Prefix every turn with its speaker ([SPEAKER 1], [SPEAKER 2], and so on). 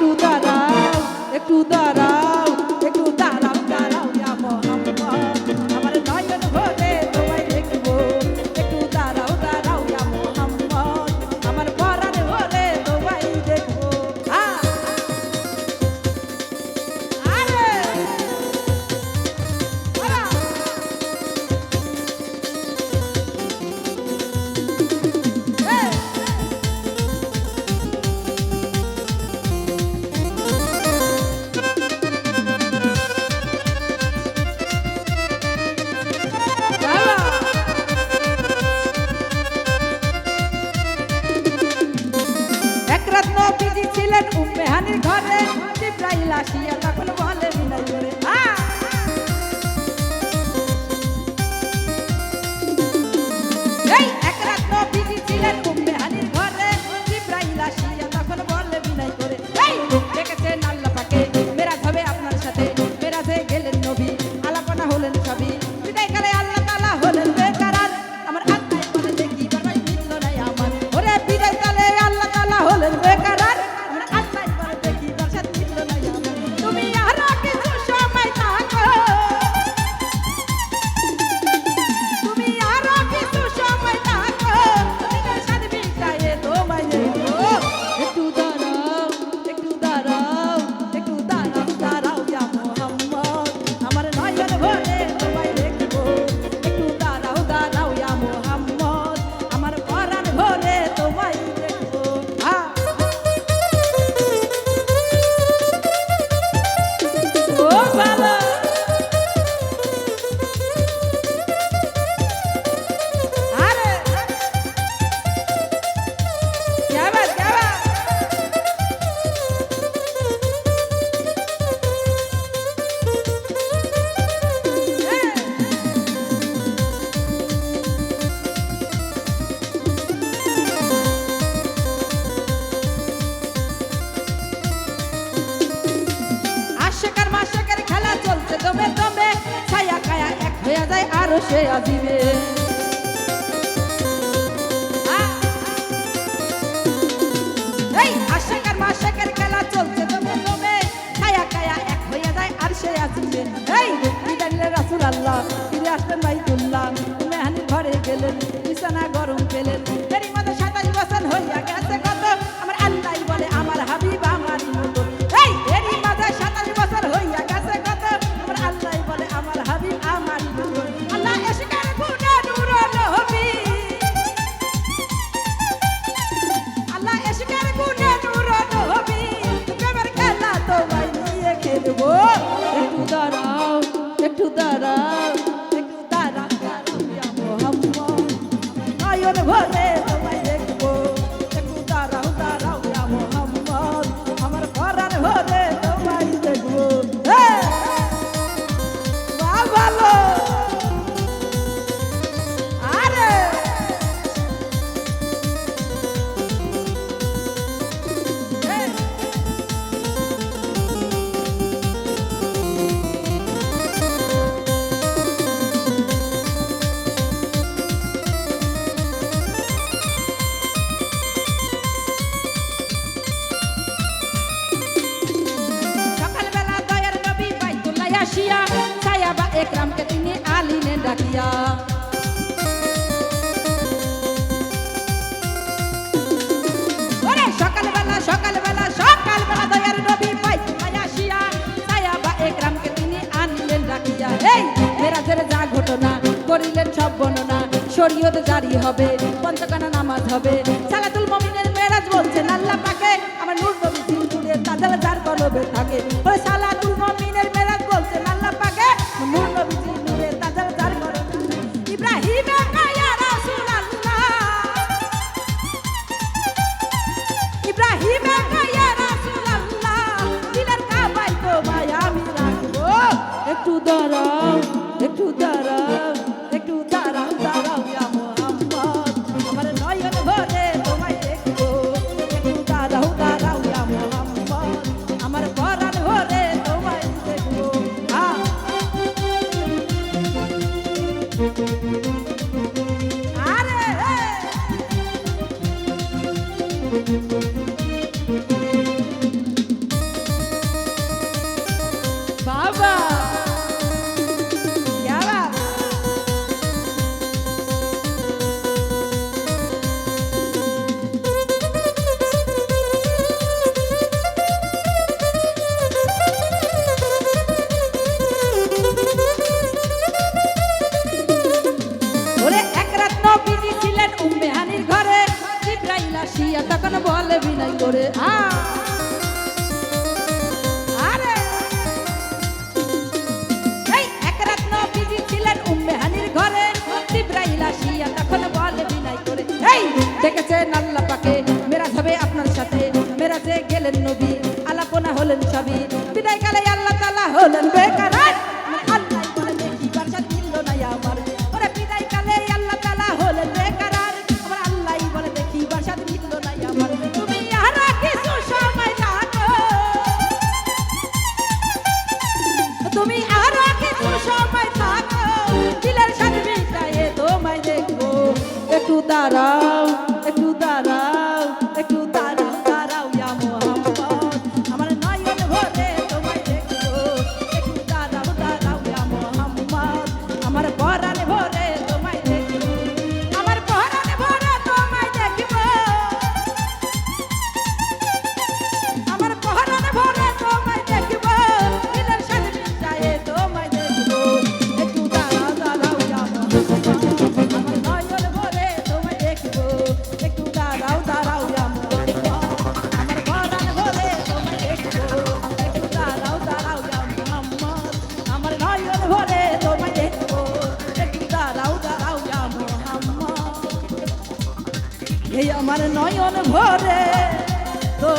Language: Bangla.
[SPEAKER 1] একটু দাঁড়াও, একটু দাঁড়াও, একটু দাঁড়াও, দাঁড়াও ইয়া মোহাম্মদ, আমার নয়ন ভরে তোমায় দেখবো। একটু দাঁড়াও, দাঁড়াও ইয়া মোহাম্মদ, আমার পরাণ ভরে তোমায় দেখবো। আরে এক রাত নবীজি ছিলেন উম্মে হানির ঘরে, জিবরাইল আসিয়া তখন বলে বিনয় করে এই এক রাত নবীজি ছিলেন উম্মে হানির ঘরে, জিবরাইল আসিয়া তখন বলে বিনয় করে এই দেখেছেন আল্লাহ পাকে মেরাজ হবে আপনার সাথে। মেরাজে গেলেন নবী, আলাপনা হলেন সবই, বিদায়কালে আল্লাহ তাআলা হলেন বেকারার। আমার আত্মায় বলে দেখি বারবার মিলল না আমার, ওরে বিদায়কালে আল্লাহ তাআলা হলেন বেকারার। আমার আত্মায় বলে দেখি তার সাথে মিলল না আমার। তুমি আরো কিছু সময় থাকো, তুমি আরো কিছু সময় থাকো, নিজের সাথে বিদায়ে তোমায় দেখবো। একটু দাঁড়াও, একটু দাঁড়াও, একটু দাঁড়াও, দাঁড়াও ইয়া মোহাম্মদ, আমার নয়ন ভরে তোমায় দেখবো। একটু দাঁড়াও, দাঁড়াও ইয়া মোহাম্মদ, আমার পরাণ ভরে তোমায় দেখবো। ও ভালো আরে क्या बात, क्या बात। আশিকার মাশিকার খেলা চলছে দমে দমে, ছায়া কায়া এক হয়ে যায় আরো সে আজিবে। এই আশিকার মাশিকার খেলা চলছে দমে দমে, ছায়া কায়া এক হয়ে যায় আর সে আজিবে। এই বিদাইলে রাসূলুল্লাহ ফিরে আসলেন বাইতুল্লাহ, উম্মে হানির ঘরে গেলেন, বিছানা গরম পেলেন। এরই মধ্যে 27 বছর হইয়া গেছে কত, আমার আল্লাহ বলে আমার হাবিব আমারই মতো। এই এরই মধ্যে 27 বছর হইয়া গেছে কত, আমার আল্লাহ বলে আমার হাবিব আমারই মতো। আল্লাহ এশকের গুণে নূর নবী, আল্লাহ এশকের গুণে নূর নবী, প্রেমের খেলা তোমায় নিয়ে খেলবো। একটু দাঁড়াও, একটু দাঁড়াও, একটু দাঁড়াও, দাঁড়াও ইয়া মোহাম্মদ, নয়ন ভরে তোমায় দেখবো। একটু দাঁড়াও, দাঁড়াও ইয়া মোহাম্মদ, আমার পরাণ ভরে তোমায় দেখবো। বাহ ভালো আরে সকালবেলা দয়ার নবী বাইতুল্লাহ আসিয়া, সাহাবা একরামকে তিনি আলিনে ডাকিয়া ওরে সকালবেলা সকালবেলা সকালবেলা দয়ার নবী বাইতুল্লাহ আসিয়া, সাহাবা একরামকে তিনি আনিলেন ডাকিয়া। এই মেরাজের যা ঘটনা করিলেন সব বর্ণনা, শরীয়ত জারি হবে, পঞ্চকানা নামাজ হবে, সালাতুল মুমিনের মেরাজ বলছেন আল্লাহ পাকে, আমার নূর নবী নূরে তাজাল যার কলবে থাকে। ওই সালাতুল মুমিনের মেরাজ বলছেন আল্লাহ পাকে, নূর নবী নূরে তাজাল যার কলবে থাকে। ইব্রাহিম ইয়া রাসূলুল্লাহ, ইব্রাহিম ইয়া রাসূলুল্লাহ, দিলের কাবায় তোমায় আমি রাখবো। একটু দাঁড়াও, একটু দাঁড়াও, একটু দাঁড়াও, দাঁড়াও ইয়া মোহাম্মদ, আমার নয়ন ভরে তোমায় দেখবো। একটু দাঁড়াও, দাঁড়াও ইয়া মোহাম্মদ, আমার পরাণ ভরে উম্মে হানির ঘরে জিব্রাইল আসিয়া তখন বলে বিনয় করে আরে এই এক রাত নবীজি ছিলেন উম্মে হানির ঘরে জিব্রাইল আসিয়া তখন বলে বিনয় করে এই দেখেছেন আল্লাহ পাকে মেরাজ হবে আপনার সাথে মেরাজে গেলেন নবী আলাপনা হলেন সবই বিদায় কালে আল্লাহ তাআলা হলেন বেকার আল্লাহ বলে দেখি বারসাত মিলল না আমার ওরে বিদায় কালে আল্লাহ তাআলা হলেন বেকার আমার আল্লাহ বলে দেখি বারসাত মিলল না আমার তুমি আর কিছু সময় থাকো তুমি আর কিছু সময় থাকো দিলের সাথে মিটায়ে তোমায় দেখবো একটু দাঁড়াও একটু দাঁড়াও একটু দাঁড়াও দাঁড়াও ইয়া মুহাম্মদ আমার নয়ন ভরে তোমায় দেখবো একটু দাঁড়াও দাঁড়াও ইয়া মুহাম্মদ আমার পরাণ ভরে তোমায় দেখবো আমার পরাণ ভরে তোমায় দেখবো আমার পরাণ ভরে তোমায় দেখবো দিলের সাথে মিটায়ে তোমায় দেখবো একটু দাঁড়াও দাঁড়াও ইয়া মুহাম্মদ আমার নয়ন ভরে তোমায় দেখবো একটু দাঁড়াও দাঁড়াও ইয়া মুহাম্মদ আমার পরাণ ভরে তোমায় দেখবো একটু দাঁড়াও দাঁড়াও ইয়া মুহাম্মদ আমার নয়ন ভরে তোমায় দেখবো একটু দাঁড়াও দাঁড়াও ইয়া মুহাম্মদ এই আমার নয়ন ভরে তো